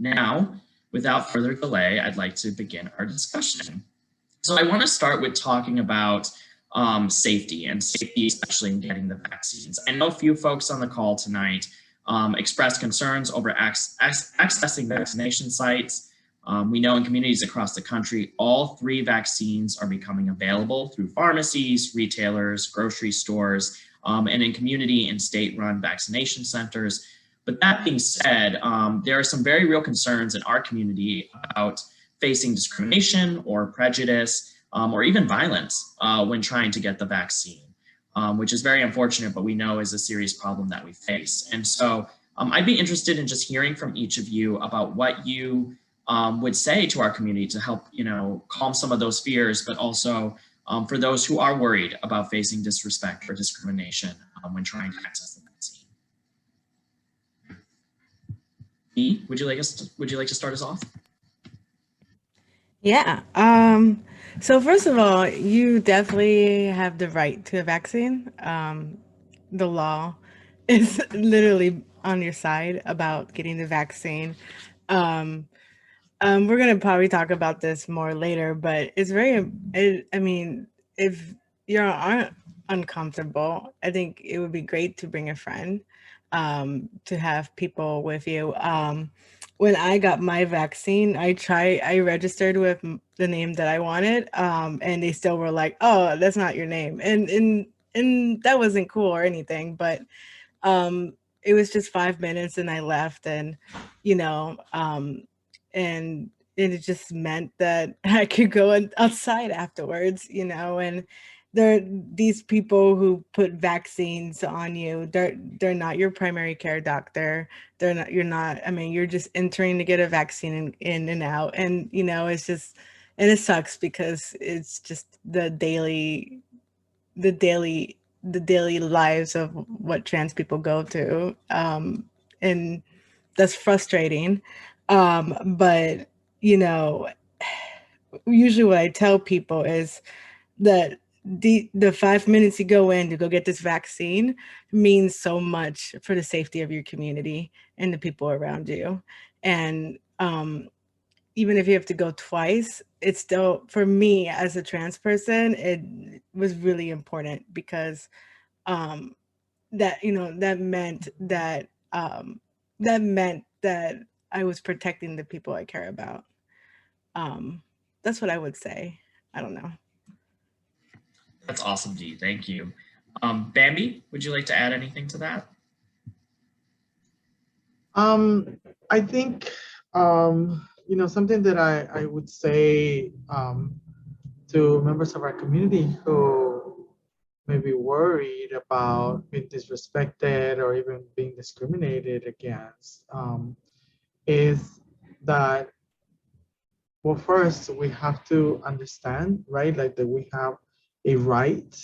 Now, without further delay, I'd like to begin our discussion. So I want to start with talking about safety, especially in getting the vaccines. I know a few folks on the call tonight expressed concerns over accessing vaccination sites. We know in communities across the country, all 3 vaccines are becoming available through pharmacies, retailers, grocery stores, and in community and state-run vaccination centers. But that being said, there are some very real concerns in our community about facing discrimination or prejudice or even violence when trying to get the vaccine, which is very unfortunate, but we know is a serious problem that we face. And so I'd be interested in just hearing from each of you about what you would say to our community to help, calm some of those fears, but also for those who are worried about facing disrespect or discrimination when trying to access the vaccine. E, would you like to start us off? Yeah. So first of all, you definitely have the right to a vaccine. The law is literally on your side about getting the vaccine. Um, we're gonna probably talk about this more later, but it's I mean, if you aren't uncomfortable, I think it would be great to bring a friend, to have people with you. When I got my vaccine, I registered with the name that I wanted, and they still were like, "Oh, that's not your name," and that wasn't cool or anything, but it was just 5 minutes, and I left, and you know, and it just meant that I could go outside afterwards, and these people who put vaccines on you. They're not your primary care doctor. They're not. You're not. I mean, you're just entering to get a vaccine in and out, and it's just, and it sucks because it's just the daily the daily lives of what trans people go through, and that's frustrating. But you know usually what I tell people is that the 5 minutes you go in to go get this vaccine means so much for the safety of your community and the people around you. And even if you have to go twice, it's still, for me as a trans person, it was really important because um that meant that I was protecting the people I care about. Um, that's what I would say. I don't know. That's awesome, Dee. Thank you. Bambi, would you like to add anything to that? I think, something that I would say to members of our community who may be worried about being disrespected or even being discriminated against, is that, well, first we have to understand, right, like that we have a right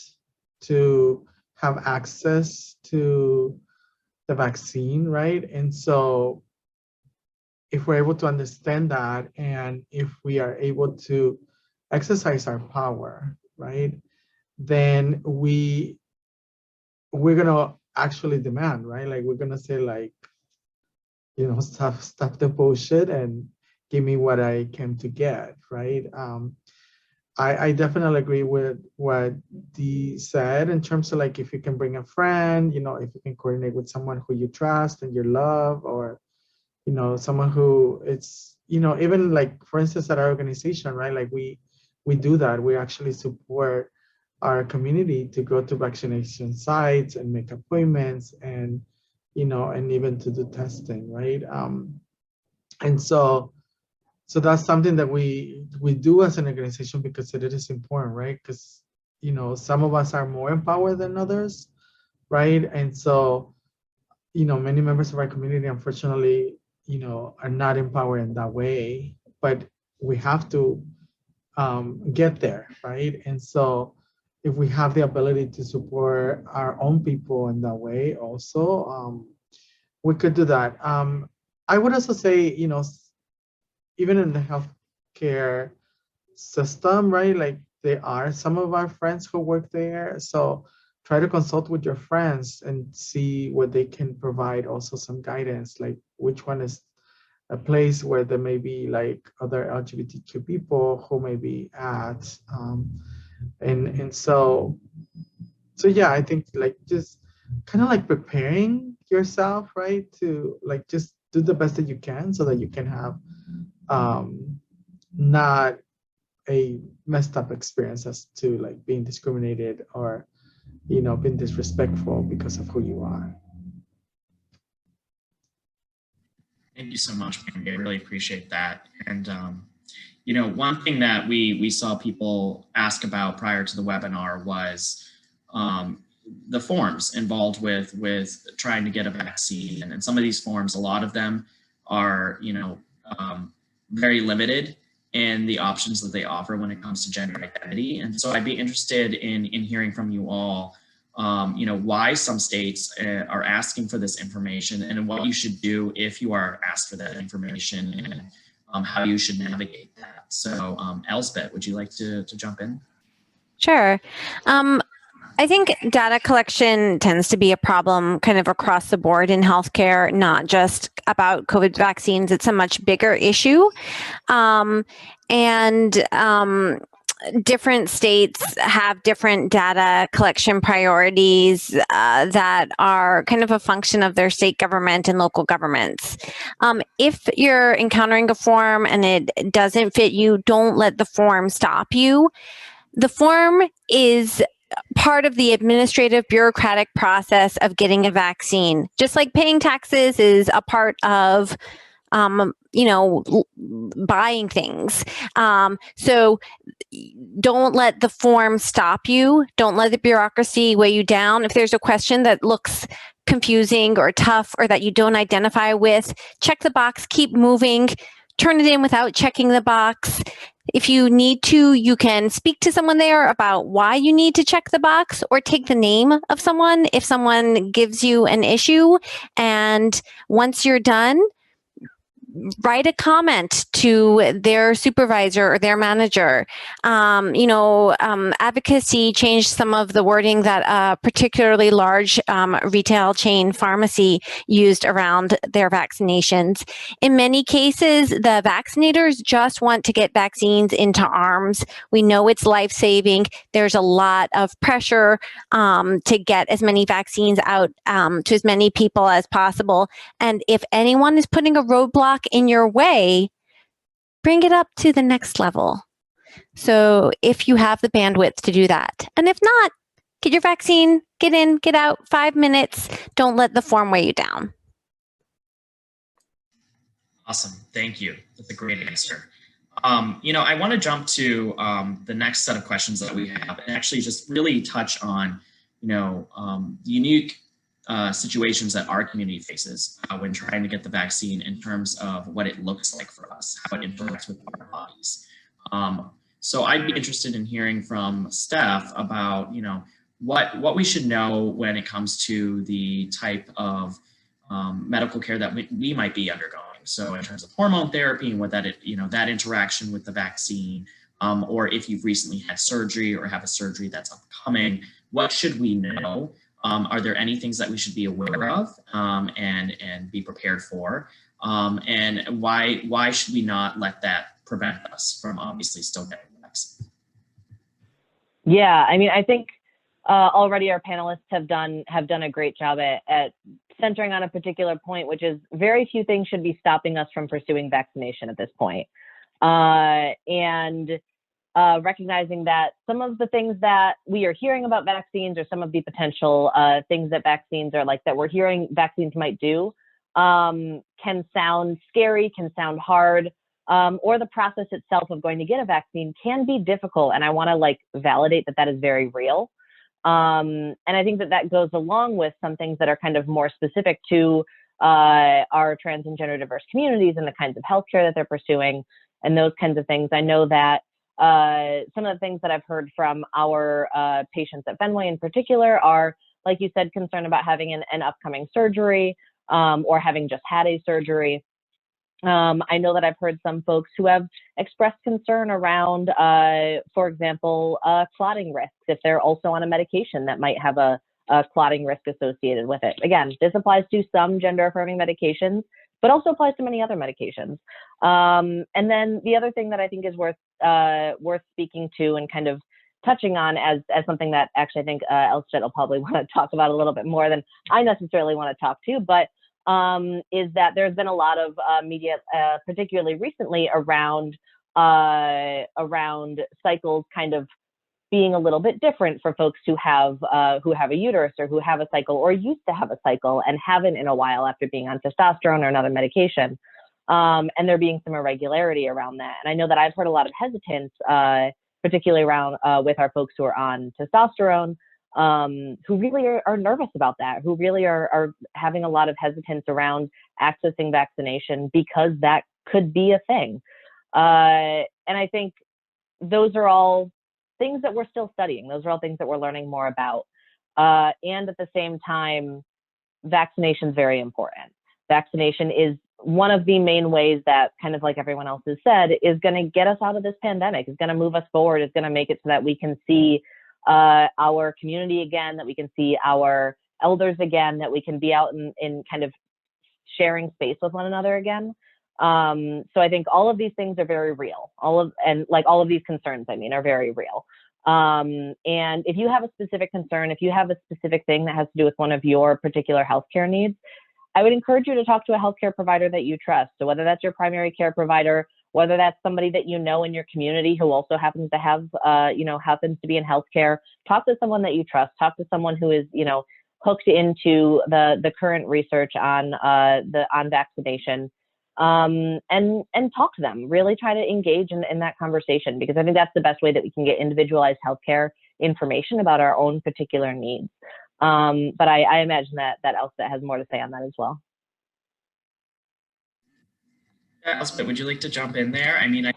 to have access to the vaccine, right? And so if we're able to understand that, and if we are able to exercise our power, right, then we're gonna actually demand, right? Like we're gonna say, like, stop the bullshit and give me what I came to get, right? I definitely agree with what Dee said in terms of, like, if you can bring a friend, if you can coordinate with someone who you trust and you love, or someone who it's, even like, for instance, at our organization, right, like we do that. We actually support our community to go to vaccination sites and make appointments, and and even to do testing, right? And so that's something that we do as an organization because it is important, right? Because some of us are more empowered than others, right? And so many members of our community, unfortunately, are not empowered in that way, but we have to get there, right? And so if we have the ability to support our own people in that way also, we could do that. I would also say, even in the healthcare system, right? Like, there are some of our friends who work there. So try to consult with your friends and see what they can provide, also some guidance, like which one is a place where there may be like other LGBTQ people who may be at, and so yeah, I think like just kind of like preparing yourself, right, to like just do the best that you can so that you can have not a messed up experience as to like being discriminated or being disrespectful because of who you are. Thank you so much, Mandy. I really appreciate that. And one thing that we saw people ask about prior to the webinar was the forms involved with trying to get a vaccine. And some of these forms, a lot of them are, very limited in the options that they offer when it comes to gender identity. And so I'd be interested in hearing from you all, why some states are asking for this information and what you should do if you are asked for that information, and how you should navigate that. So Elspeth, would you like to jump in? Sure. I think data collection tends to be a problem kind of across the board in healthcare, not just about COVID vaccines. It's a much bigger issue. Different states have different data collection priorities that are kind of a function of their state government and local governments. If you're encountering a form and it doesn't fit you, don't let the form stop you. The form is part of the administrative bureaucratic process of getting a vaccine. Just like paying taxes is a part of buying things. So don't let the form stop you. Don't let the bureaucracy weigh you down. If there's a question that looks confusing or tough or that you don't identify with, check the box, keep moving, turn it in without checking the box. If you need to, you can speak to someone there about why you need to check the box, or take the name of someone if someone gives you an issue. And once you're done, write a comment to their supervisor or their manager. Advocacy changed some of the wording that a particularly large retail chain pharmacy used around their vaccinations. In many cases, the vaccinators just want to get vaccines into arms. We know it's life-saving. There's a lot of pressure to get as many vaccines out to as many people as possible. And if anyone is putting a roadblock in your way, bring it up to the next level. So if you have the bandwidth to do that, and if not, get your vaccine, get in, get out, 5 minutes. Don't let the form weigh you down. Awesome, thank you. That's a great answer. I want to jump to the next set of questions that we have, and actually just really touch on, the unique situations that our community faces when trying to get the vaccine, in terms of what it looks like for us, how it interacts with our bodies. So I'd be interested in hearing from Steph about, what we should know when it comes to the type of medical care that we might be undergoing. So in terms of hormone therapy and what that interaction with the vaccine, or if you've recently had surgery or have a surgery that's upcoming, what should we know? Are there any things that we should be aware of and be prepared for? And why should we not let that prevent us from obviously still getting the vaccine? Yeah, I mean, I think already our panelists have done a great job at centering on a particular point, which is very few things should be stopping us from pursuing vaccination at this point. Recognizing that some of the things that we are hearing about vaccines, or some of the potential things that vaccines are like, that we're hearing vaccines might do, can sound scary, can sound hard, or the process itself of going to get a vaccine can be difficult. And I want to validate that is very real. And I think that goes along with some things that are kind of more specific to our trans and gender diverse communities and the kinds of healthcare that they're pursuing and those kinds of things. I know that some of the things that I've heard from our patients at Fenway in particular are, like you said, concerned about having an upcoming surgery or having just had a surgery. I know that I've heard some folks who have expressed concern around, for example, clotting risks, if they're also on a medication that might have a clotting risk associated with it. Again, this applies to some gender affirming medications, but also applies to many other medications. And then the other thing that I think is worth speaking to and kind of touching on as something that actually I think Elspeth will probably want to talk about a little bit more than I necessarily want to talk to, but is that there's been a lot of media, particularly recently, around cycles kind of being a little bit different for folks who have a uterus or who have a cycle or used to have a cycle and haven't in a while after being on testosterone or another medication. And there being some irregularity around that. And I know that I've heard a lot of hesitance, particularly around with our folks who are on testosterone, who really are nervous about that, who really are having a lot of hesitance around accessing vaccination because that could be a thing. And I think those are all things that we're still studying. Those are all things that we're learning more about. And at the same time, vaccination is very important. Vaccination is one of the main ways that, kind of like everyone else has said, is going to get us out of this pandemic, is going to move us forward, is going to make it so that we can see our community again, that we can see our elders again, that we can be out in kind of sharing space with one another again. So I think all of these things are very real. All of these concerns, I mean, are very real. And if you have a specific concern, if you have a specific thing that has to do with one of your particular healthcare needs, I would encourage you to talk to a healthcare provider that you trust. So whether that's your primary care provider, whether that's somebody that you know in your community who also happens to have, happens to be in healthcare, talk to someone that you trust. Talk to someone who is, hooked into the current research on vaccination, and talk to them. Really try to engage in that conversation, because I think that's the best way that we can get individualized healthcare information about our own particular needs. But I imagine that Elspeth has more to say on that as well. Elspeth, would you like to jump in there? I mean,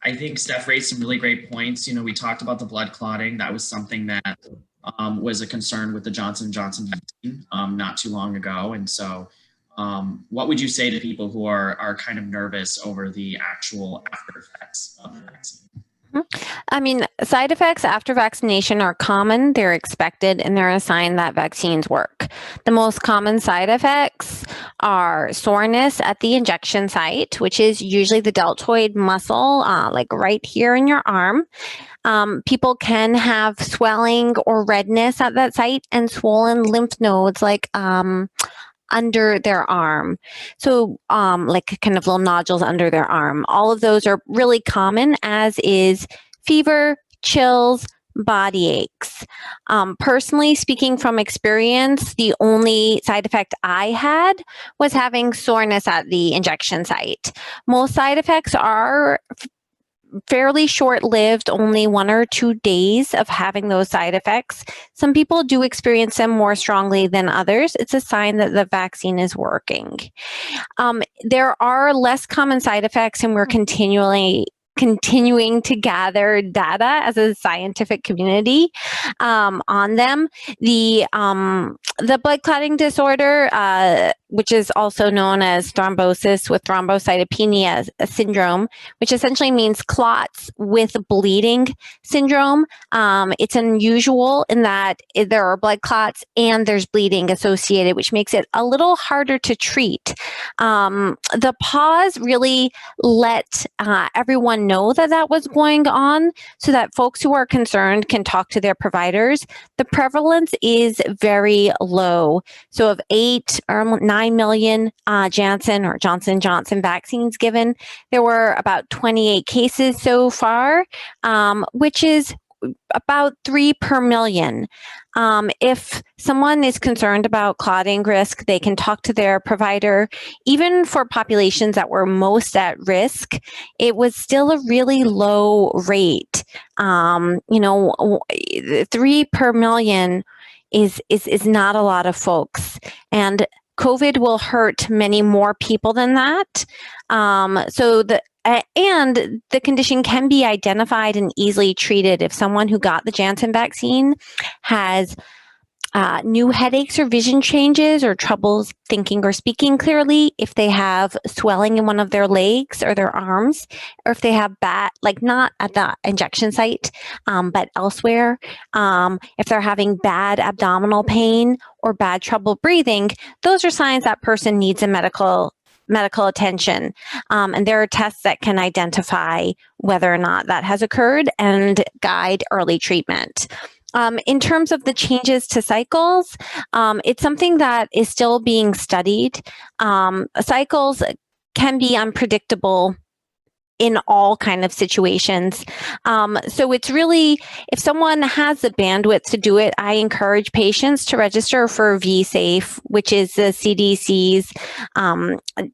I think Steph raised some really great points. We talked about the blood clotting. That was something that was a concern with the Johnson & Johnson vaccine not too long ago. And so what would you say to people who are kind of nervous over the actual after effects of the vaccine? I mean, side effects after vaccination are common, they're expected, and they're a sign that vaccines work. The most common side effects are soreness at the injection site, which is usually the deltoid muscle, like right here in your arm. People can have swelling or redness at that site and swollen lymph nodes, like under their arm. So like kind of little nodules under their arm. All of those are really common, as is fever, chills, body aches. Personally speaking from experience, the only side effect I had was having soreness at the injection site. Most side effects are fairly short-lived, only 1 or 2 days of having those side effects. Some people do experience them more strongly than others. It's a sign that the vaccine is working. There are less common side effects, and we're continuing to gather data as a scientific community on them. The blood clotting disorder, which is also known as thrombosis with thrombocytopenia syndrome, which essentially means clots with bleeding syndrome. It's unusual in that there are blood clots and there's bleeding associated, which makes it a little harder to treat. The pause really let everyone know that was going on, so that folks who are concerned can talk to their providers. The prevalence is very low. So of 8 or 9 million Janssen Johnson & Johnson vaccines given, there were about 28 cases so far, which is about 3 per million. If someone is concerned about clotting risk, they can talk to their provider. Even for populations that were most at risk, it was still a really low rate. 3 per million is not a lot of folks, and COVID will hurt many more people than that. And the condition can be identified and easily treated. If someone who got the Janssen vaccine has new headaches or vision changes or troubles thinking or speaking clearly, if they have swelling in one of their legs or their arms, or if they have not at the injection site, but elsewhere, if they're having bad abdominal pain or bad trouble breathing, those are signs that person needs a medical medical attention. And there are tests that can identify whether or not that has occurred and guide early treatment. In terms of the changes to cycles, it's something that is still being studied. Cycles can be unpredictable in all kind of situations. So it's really, if someone has the bandwidth to do it, I encourage patients to register for VSafe, which is the CDC's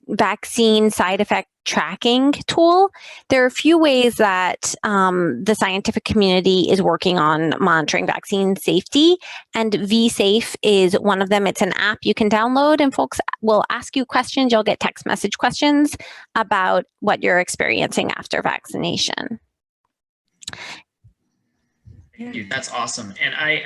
vaccine side effect tracking tool. There are a few ways that the scientific community is working on monitoring vaccine safety, and VSafe is one of them. It's an app you can download, and folks will ask you questions. You'll get text message questions about what you're experiencing after vaccination. Thank you. That's awesome. And I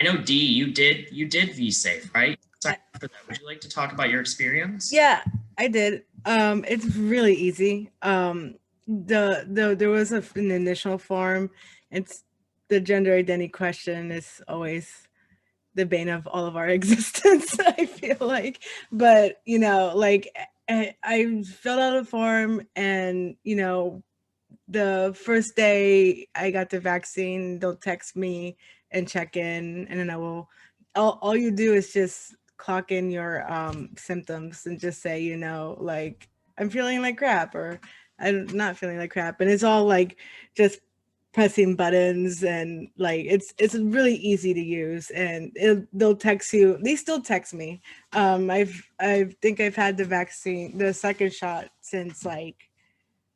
know Dee, you did VSafe, right? Sorry for that. Would you like to talk about your experience? Yeah, I did. It's really easy. There was an initial form. It's the gender identity question is always the bane of all of our existence, I feel like. But, you know, like I filled out a form, and, you know, the first day I got the vaccine, they'll text me and check in, and then I will, all you do is just clock in your symptoms and just say, you know, like, I'm feeling like crap, or I'm not feeling like crap. And it's all like just pressing buttons, and like it's really easy to use, and they'll text you. They still text me. I think I've had the vaccine, the second shot, since like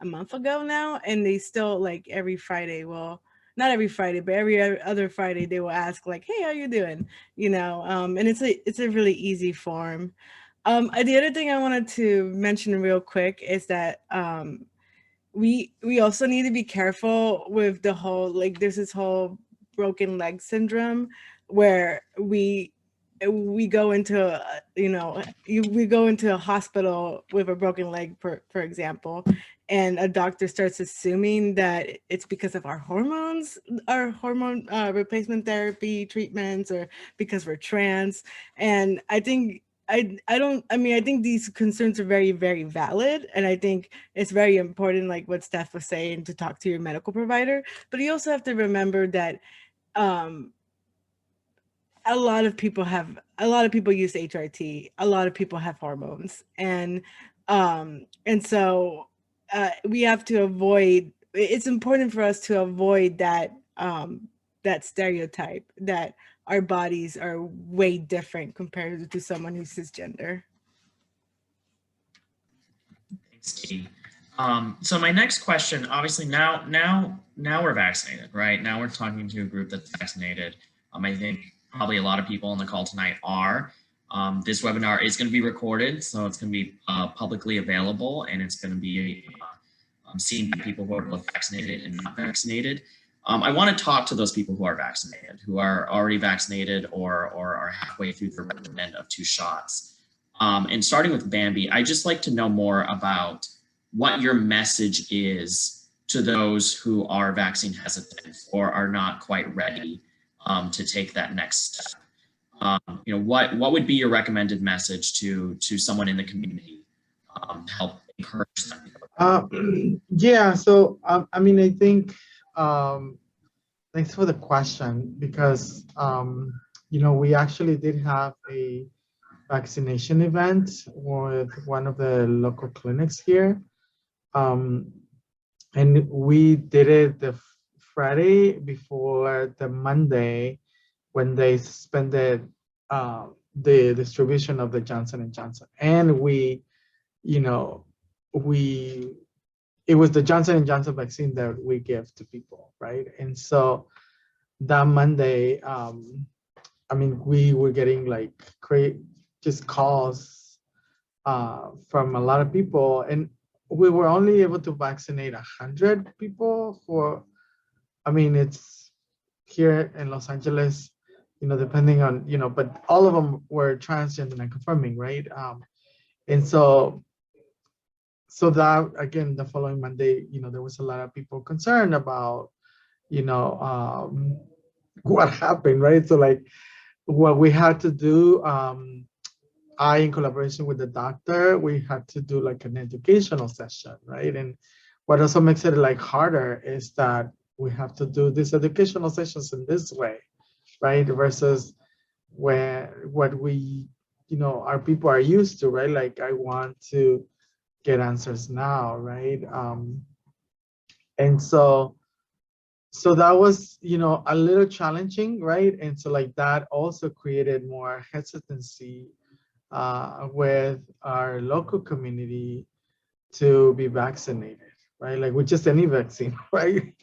a month ago now, and they still, like, every Friday, well, not every Friday, but every other Friday, they will ask, like, hey, how you doing, you know. And it's a really easy form. The other thing I wanted to mention real quick is that we also need to be careful with the whole, like, there's this whole broken leg syndrome where we go into we go into a hospital with a broken leg, for example, and a doctor starts assuming that it's because of our hormone replacement therapy treatments, or because we're trans. And I think I think these concerns are very, very valid, and I think it's very important, like what Steph was saying, to talk to your medical provider. But you also have to remember that a lot of people use HRT. A lot of people have hormones, and so we have to avoid. It's important for us to avoid that that stereotype that our bodies are way different compared to someone who's cisgender. Thanks, Dee. So my next question, obviously now we're vaccinated, right? Now we're talking to a group that's vaccinated. I think probably a lot of people on the call tonight are. This webinar is going to be recorded, so it's going to be publicly available, and it's going to be seen by people who are both vaccinated and not vaccinated. I want to talk to those people who are vaccinated, who are already vaccinated or are halfway through the regimen of 2 shots. And starting with Bambi, I'd just like to know more about what your message is to those who are vaccine hesitant or are not quite ready to take that next step. You know, what would be your recommended message to someone in the community to help encourage them? Yeah, so I mean, I think thanks for the question, because you know, we actually did have a vaccination event with one of the local clinics here, and we did it the Friday before the Monday when they suspended the distribution of the Johnson & Johnson. And we, you know, it was the Johnson & Johnson vaccine that we give to people, right? And so that Monday, I mean, we were getting like just calls from a lot of people, and we were only able to vaccinate 100 people for, I mean, it's here in Los Angeles, you know, depending on, you know, but all of them were transgender and confirming, right? And so that, again, the following Monday, you know, there was a lot of people concerned about, you know, what happened, right? So like what we had to do I, in collaboration with the doctor, we had to do like an educational session, right? And what also makes it like harder is that we have to do these educational sessions in this way, right? Versus where what we, our people are used to, right? Like I want to get answers now, right? And so that was, a little challenging, right? And so like that also created more hesitancy with our local community to be vaccinated, right? Like with just any vaccine, right?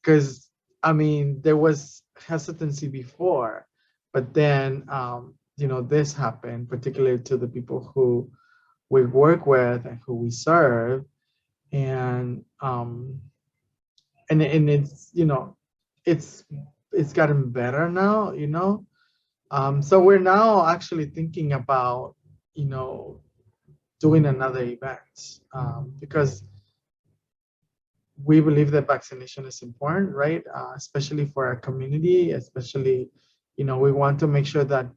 Because I mean, there was hesitancy before, but then, this happened, particularly to the people who we work with and who we serve, and and it's it's gotten better now, so we're now actually thinking about doing another event, because we believe that vaccination is important, right? Especially for our community, especially, we want to make sure that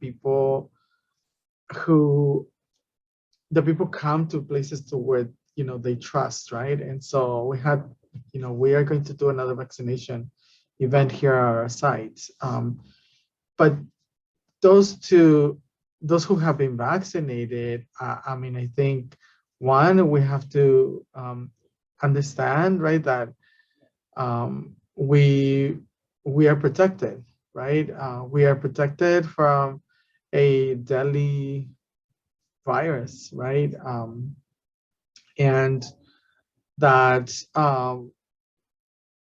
who the people come to places to where, they trust, right? And so we are going to do another vaccination event here at our site. But those who have been vaccinated, I mean, I think one, we have to understand, right, that we are protected, right? We are protected from a deadly virus, right? And that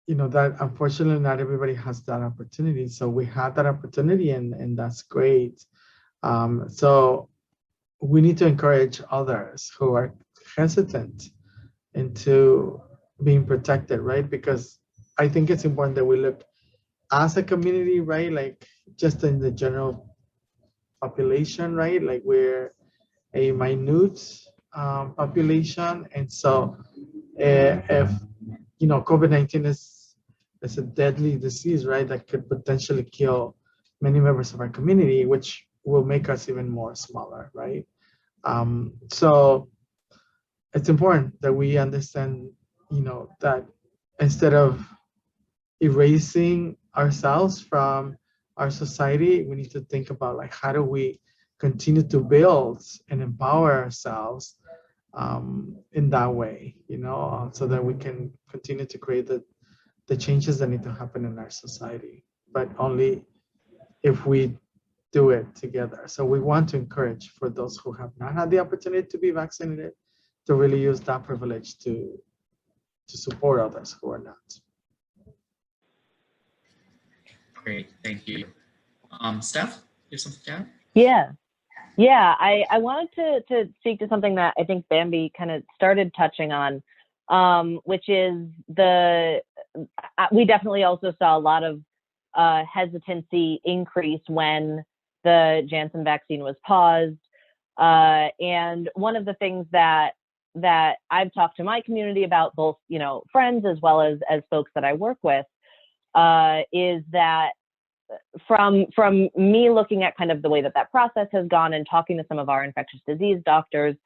that unfortunately not everybody has that opportunity. So we had that opportunity, and that's great. So we need to encourage others who are hesitant into being protected, right? Because I think it's important that we look as a community, right? Like just in the general population, right? Like we're a minute population, and so if COVID-19 is a deadly disease, right? That could potentially kill many members of our community, which will make us even more smaller, right? So it's important that we understand, that instead of erasing ourselves from our society, we need to think about like how do we continue to build and empower ourselves in that way, so that we can continue to create the changes that need to happen in our society, but only if we do it together. So we want to encourage for those who have not had the opportunity to be vaccinated to really use that privilege to support others who are not. Great, thank you. Steph, you have something to add? Yeah, I wanted to speak to something that I think Bambi kind of started touching on, which is we definitely also saw a lot of hesitancy increase when the Janssen vaccine was paused. And one of the things that I've talked to my community about, both, friends as well as folks that I work with, is that from me looking at kind of the way that process has gone and talking to some of our infectious disease doctors,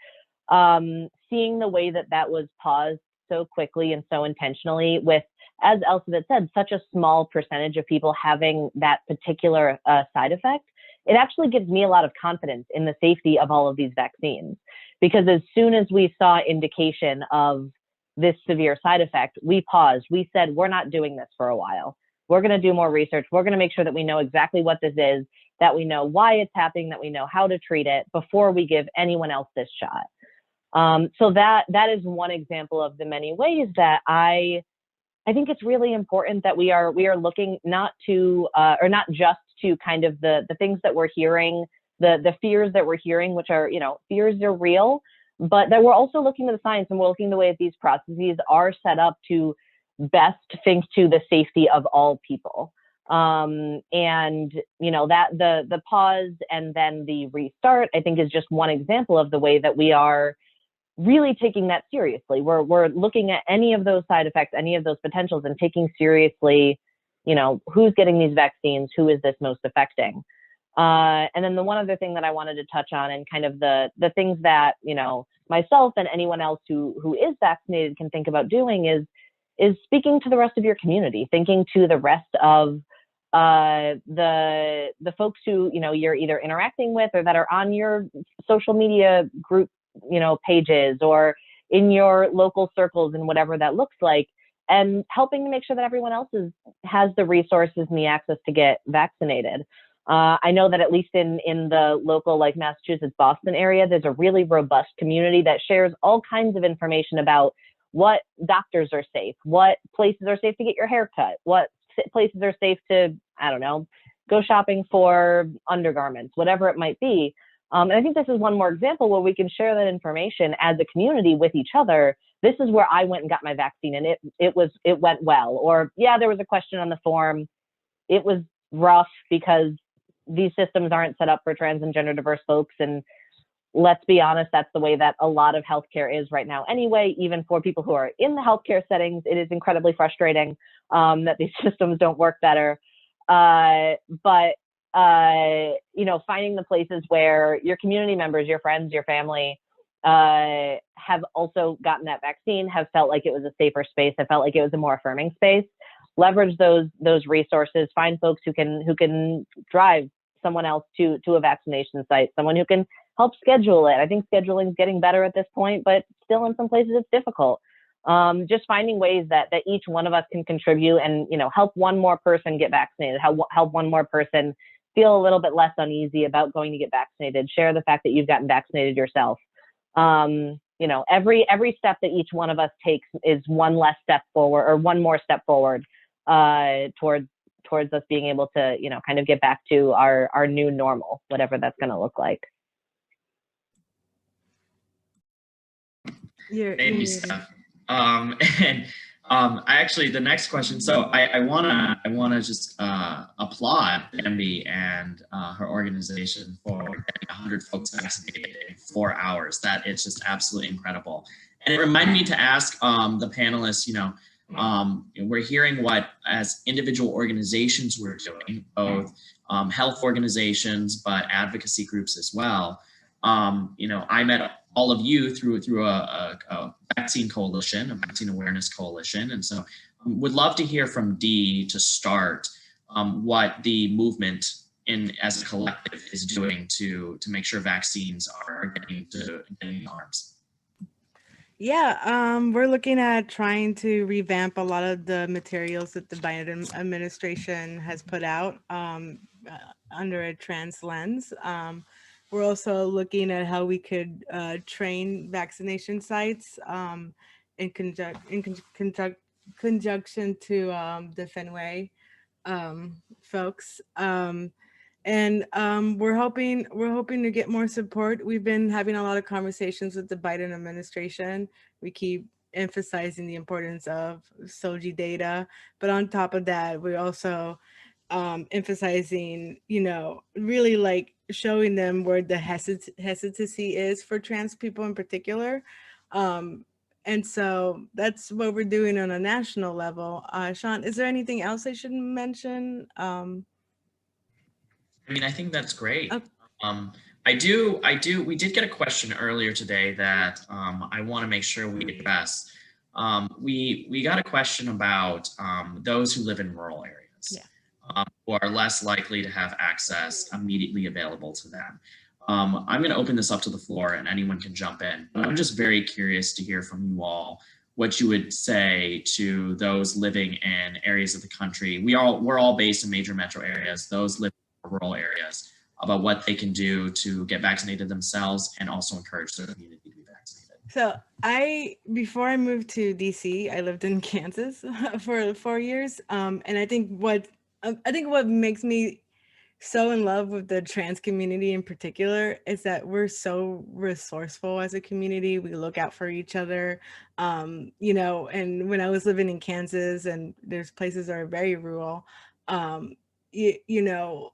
seeing the way that was paused so quickly and so intentionally with, as Elizabeth said, such a small percentage of people having that particular side effect, it actually gives me a lot of confidence in the safety of all of these vaccines. Because as soon as we saw indication of this severe side effect, we paused. We said, we're not doing this for a while. We're going to do more research. We're going to make sure that we know exactly what this is, that we know why it's happening, that we know how to treat it before we give anyone else this shot. So that is one example of the many ways that I think it's really important that we are looking not to or not just to kind of the things that we're hearing, the fears that we're hearing, which are, fears are real, but that we're also looking at the science and we're looking the way that these processes are set up to best think to the safety of all people. And, that the pause and then the restart, I think, is just one example of the way that we are really taking that seriously. We're looking at any of those side effects, any of those potentials, and taking seriously, who's getting these vaccines, who is this most affecting. And then the one other thing that I wanted to touch on, and kind of the things that, you know, myself and anyone else who is vaccinated can think about doing is speaking to the rest of your community, thinking to the rest of the folks who, you know, you're either interacting with or that are on your social media group, you know, pages or in your local circles and whatever that looks like, and helping to make sure that everyone else has the resources and the access to get vaccinated. I know that at least in the local, like Massachusetts, Boston area, there's a really robust community that shares all kinds of information about what doctors are safe, what places are safe to get your hair cut, what places are safe to, I don't know, go shopping for undergarments, whatever it might be. And I think this is one more example where we can share that information as a community with each other. This is where I went and got my vaccine and it went well. Or yeah, there was a question on the form. It was rough because these systems aren't set up for trans and gender diverse folks. And let's be honest, that's the way that a lot of healthcare is right now anyway. Even for people who are in the healthcare settings, it is incredibly frustrating that these systems don't work better. But you know, finding the places where your community members, your friends, your family have also gotten that vaccine, have felt like it was a safer space, have felt like it was a more affirming space. Leverage those resources. Find folks who can drive someone else to a vaccination site, someone who can help schedule it. I think scheduling is getting better at this point, but still in some places it's difficult. Just finding ways that each one of us can contribute and, you know, help one more person get vaccinated, help one more person feel a little bit less uneasy about going to get vaccinated. Share the fact that you've gotten vaccinated yourself. You know, every step that each one of us takes is one less step forward, or one more step forward towards us being able to, you know, kind of get back to our new normal, whatever that's going to look like. Thank you, Steph. And actually, the next question. So I wanna just applaud Bambi and her organization for getting 100 folks vaccinated in 4 hours. That it's just absolutely incredible. And it reminded me to ask the panelists. You know, we're hearing what as individual organizations we're doing, both health organizations, but advocacy groups as well. You know, I met all of you through a vaccine coalition, a vaccine awareness coalition. And so would love to hear from Dee to start what the movement as a collective is doing to make sure vaccines are getting arms. Yeah, we're looking at trying to revamp a lot of the materials that the Biden administration has put out under a trans lens. We're also looking at how we could train vaccination sites in conjunction to the Fenway folks. And we're hoping to get more support. We've been having a lot of conversations with the Biden administration. We keep emphasizing the importance of SOGI data, but on top of that, we're also emphasizing, you know, really like showing them where the hesitancy is for trans people in particular. And so that's what we're doing on a national level. Sean, is there anything else I should mention? I mean, I think that's great. Okay. We did get a question earlier today that I want to make sure we address. We got a question about those who live in rural areas. Yeah. Who are less likely to have access immediately available to them. I'm going to open this up to the floor and anyone can jump in. But I'm just very curious to hear from you all what you would say to those living in areas of the country. We're all based in major metro areas, those living in rural areas, about what they can do to get vaccinated themselves and also encourage their community to be vaccinated. So before I moved to DC, I lived in Kansas for 4 years. And I think what makes me so in love with the trans community in particular is that we're so resourceful as a community. We look out for each other, you know, and when I was living in Kansas and there's places that are very rural, you know,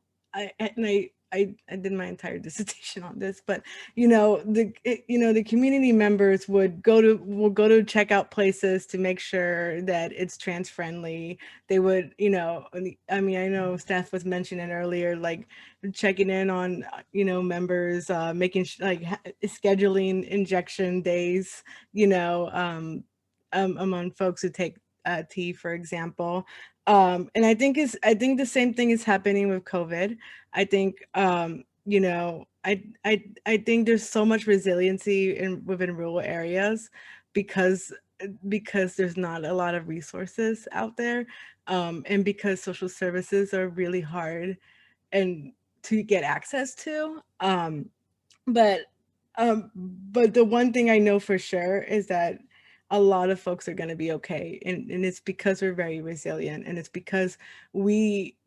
I did my entire dissertation on this, but the community members will go to checkout places to make sure that it's trans friendly. They would, I mean, I know Steph was mentioning earlier, like checking in on, members, making scheduling injection days, among folks who take tea, for example. And I think the same thing is happening with COVID. I think, I think there's so much resiliency within rural areas because there's not a lot of resources out there, and because social services are really hard and to get access to. But but the one thing I know for sure is that a lot of folks are going to be okay, and it's because we're very resilient, and it's because we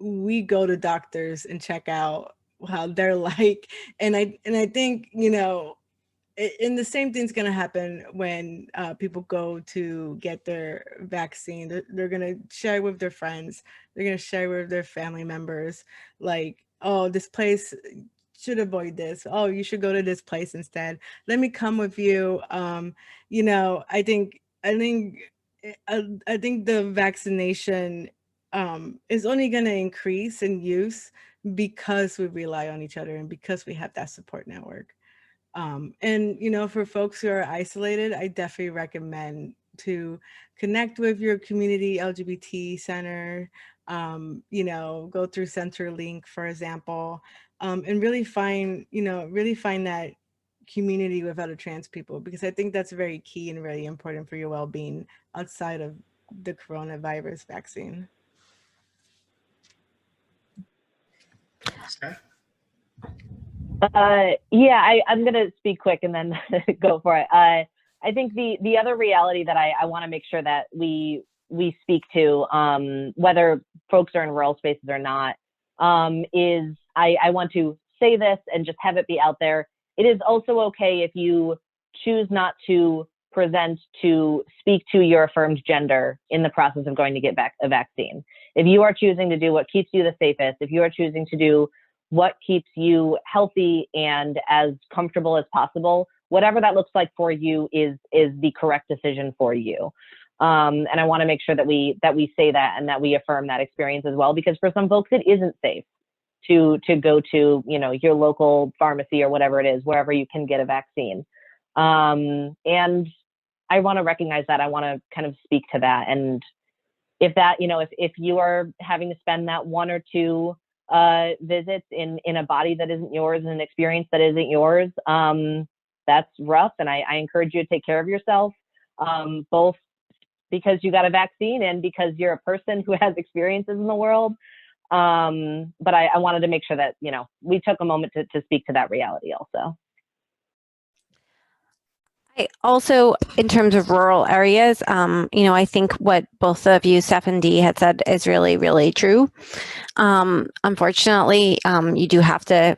go to doctors and check out how they're like, and I think, and the same thing's going to happen when people go to get their vaccine. They're going to share with their friends. They're going to share with their family members, like, oh, this place should avoid this. Oh, you should go to this place instead. Let me come with you. I think the vaccination is only going to increase in use because we rely on each other and because we have that support network. And, for folks who are isolated, I definitely recommend to connect with your community LGBT center, go through CenterLink, for example, and really find that community with other trans people, because I think that's very key and really important for your well-being outside of the coronavirus vaccine. Steph? I'm going to speak quick and then go for it. I think the other reality that I want to make sure that we speak to, whether folks are in rural spaces or not, is I want to say this and just have it be out there. It is also okay if you choose not to speak to your affirmed gender in the process of going to get a vaccine. If you are choosing to do what keeps you the safest, if you are choosing to do what keeps you healthy and as comfortable as possible, whatever that looks like for you is the correct decision for you. And I want to make sure that we say that and that we affirm that experience as well, because for some folks it isn't safe to go to, your local pharmacy or whatever it is, wherever you can get a vaccine. And I want to recognize that. I want to kind of speak to that. And if that, if you are having to spend that one or two visits in a body that isn't yours and an experience that isn't yours, that's rough. And I encourage you to take care of yourself, both because you got a vaccine and because you're a person who has experiences in the world. But I wanted to make sure that, we took a moment to speak to that reality also. I also, in terms of rural areas, I think what both of you, Steph and Dee, had said is really, really true. Unfortunately, you do have to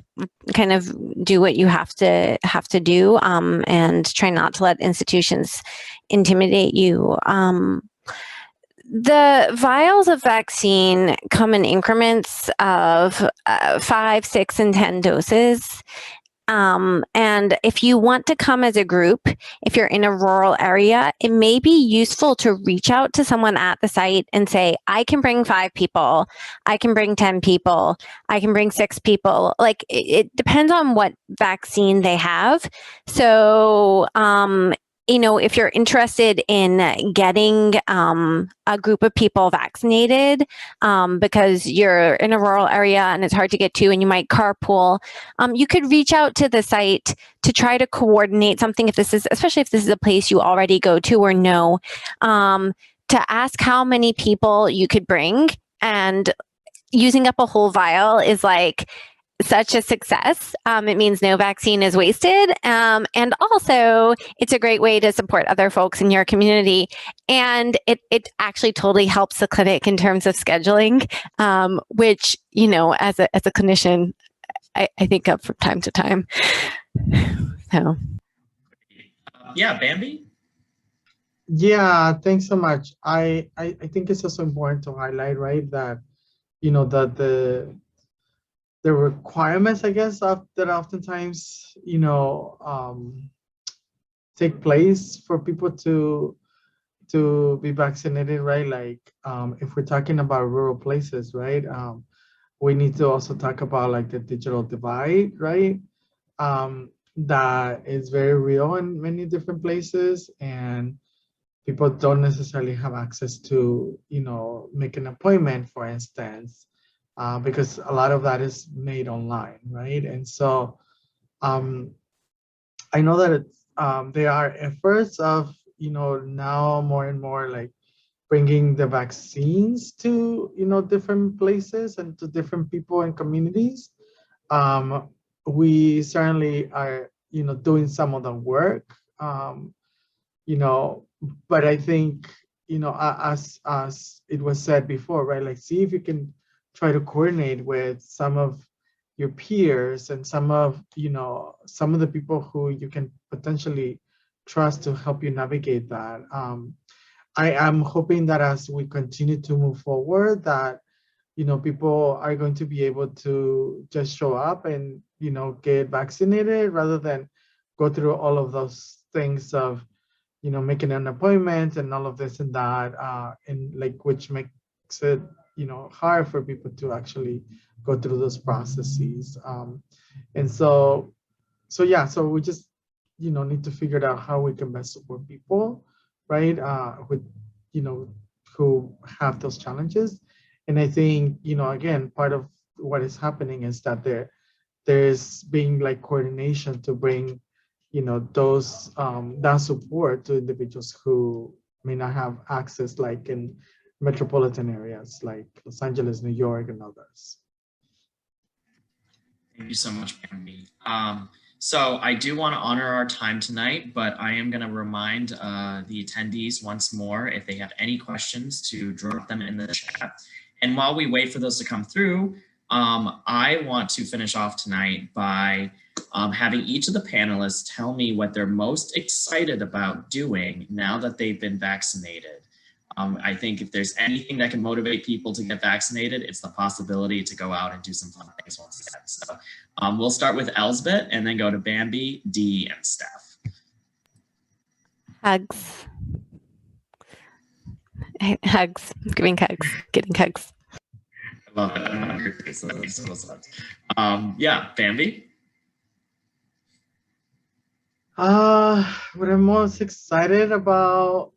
kind of do what you have to do, and try not to let institutions intimidate you. The vials of vaccine come in increments of 5, 6, and 10 doses. And if you want to come as a group, if you're in a rural area, it may be useful to reach out to someone at the site and say, I can bring 5 people, I can bring 10 people, I can bring 6 people. Like it depends on what vaccine they have. So, if you're interested in getting a group of people vaccinated because you're in a rural area and it's hard to get to and you might carpool, you could reach out to the site to try to coordinate something, especially if this is a place you already go to or know, to ask how many people you could bring. And using up a whole vial is like such a success. It means no vaccine is wasted. And also it's a great way to support other folks in your community. And it actually totally helps the clinic in terms of scheduling, which, as a clinician, I think of from time to time. So. Yeah, Bambi? Yeah, thanks so much. I think it's also important to highlight, right, that, that the requirements, I guess, that oftentimes, take place for people to be vaccinated, right? Like, if we're talking about rural places, right? We need to also talk about like the digital divide, right? That is very real in many different places, and people don't necessarily have access to, make an appointment, for instance, because a lot of that is made online, right? And so um, I know that there are efforts of, now more and more like bringing the vaccines to, different places and to different people and communities. Um, we certainly are, doing some of the work, you know, but I think, as it was said before, right? Like, see if you can try to coordinate with some of your peers and some of the people who you can potentially trust to help you navigate that. I am hoping that as we continue to move forward, that people are going to be able to just show up and get vaccinated rather than go through all of those things of making an appointment and all of this and that, and like which makes it hard for people to actually go through those processes. And so yeah, so we just need to figure out how we can best support people, right? With who have those challenges. And I think again, part of what is happening is that there's being like coordination to bring those that support to individuals who may not have access, like in metropolitan areas like Los Angeles, New York, and others. Thank you so much, Bambi. So I do want to honor our time tonight, but I am going to remind the attendees once more, if they have any questions, to drop them in the chat. And while we wait for those to come through, I want to finish off tonight by having each of the panelists tell me what they're most excited about doing now that they've been vaccinated. I think if there's anything that can motivate people to get vaccinated, it's the possibility to go out and do some fun things once again. So we'll start with Elsbeth and then go to Bambi, Dee, and Steph. Hugs. Hugs. Giving hugs. Getting hugs. I love it. I'm on your face. So that's so sad. Yeah, Bambi. What I'm most excited about,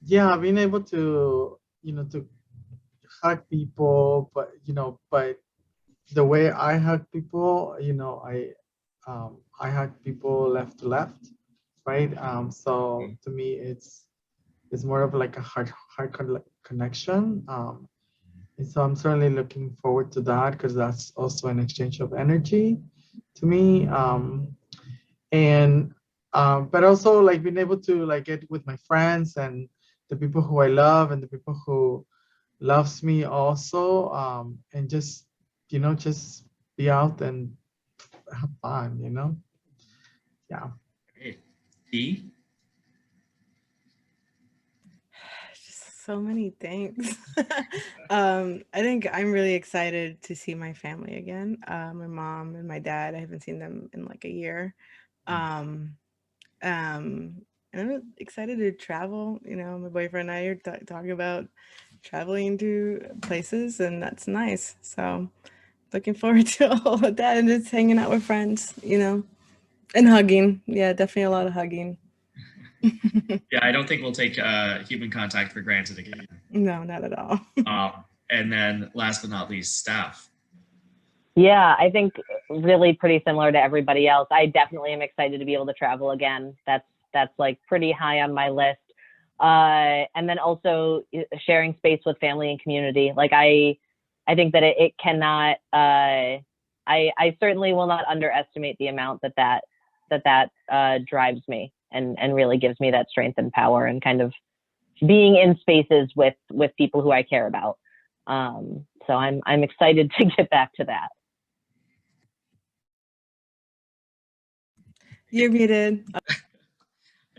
yeah, being able to to hug people, but but the way I hug people, I hug people left to left, right? So to me, it's more of like a heart connection. And so I'm certainly looking forward to that, because that's also an exchange of energy to me. And but also like being able to like get with my friends and the people who I love and the people who loves me also, and just just be out and have fun, yeah. Great. Dee? Just so many things. I think I'm really excited to see my family again. My mom and my dad, I haven't seen them in like a year. And I'm excited to travel. My boyfriend and I are talking about traveling to places, and that's nice. So looking forward to all of that and just hanging out with friends, and hugging. Yeah, definitely a lot of hugging. Yeah, I don't think we'll take human contact for granted again. No, not at all. And then last but not least, Steph. Yeah, I think really pretty similar to everybody else. I definitely am excited to be able to travel again. That's like pretty high on my list. And then also sharing space with family and community. Like I think that it cannot. I certainly will not underestimate the amount that drives me and really gives me that strength and power and kind of being in spaces with people who I care about. So I'm excited to get back to that. You're muted.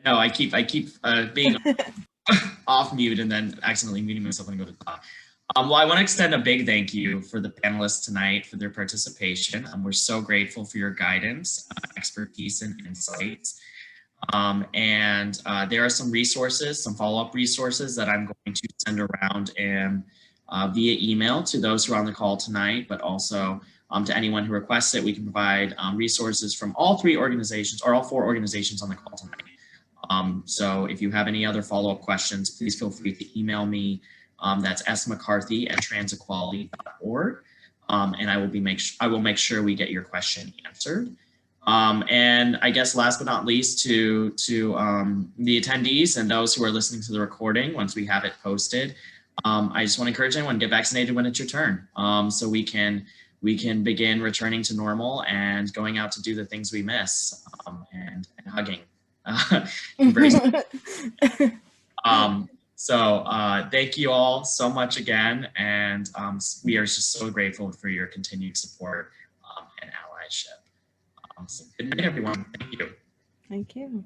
No, I keep being off mute and then accidentally muting myself and go to talk. Well, I want to extend a big thank you for the panelists tonight for their participation. We're so grateful for your guidance, expertise, and insights. There are some resources, some follow-up resources that I'm going to send around and via email to those who are on the call tonight, but also to anyone who requests it. We can provide resources from all 3 organizations or all 4 organizations on the call tonight. So if you have any other follow-up questions, please feel free to email me. That's smccarthy@transequality.org. And I will make sure we get your question answered. And I guess last but not least to the attendees and those who are listening to the recording once we have it posted, I just want to encourage anyone, get vaccinated when it's your turn, so we can begin returning to normal and going out to do the things we miss, and hugging. Thank you all so much again, and we are just so grateful for your continued support and allyship. So good night, everyone. Thank you. Thank you.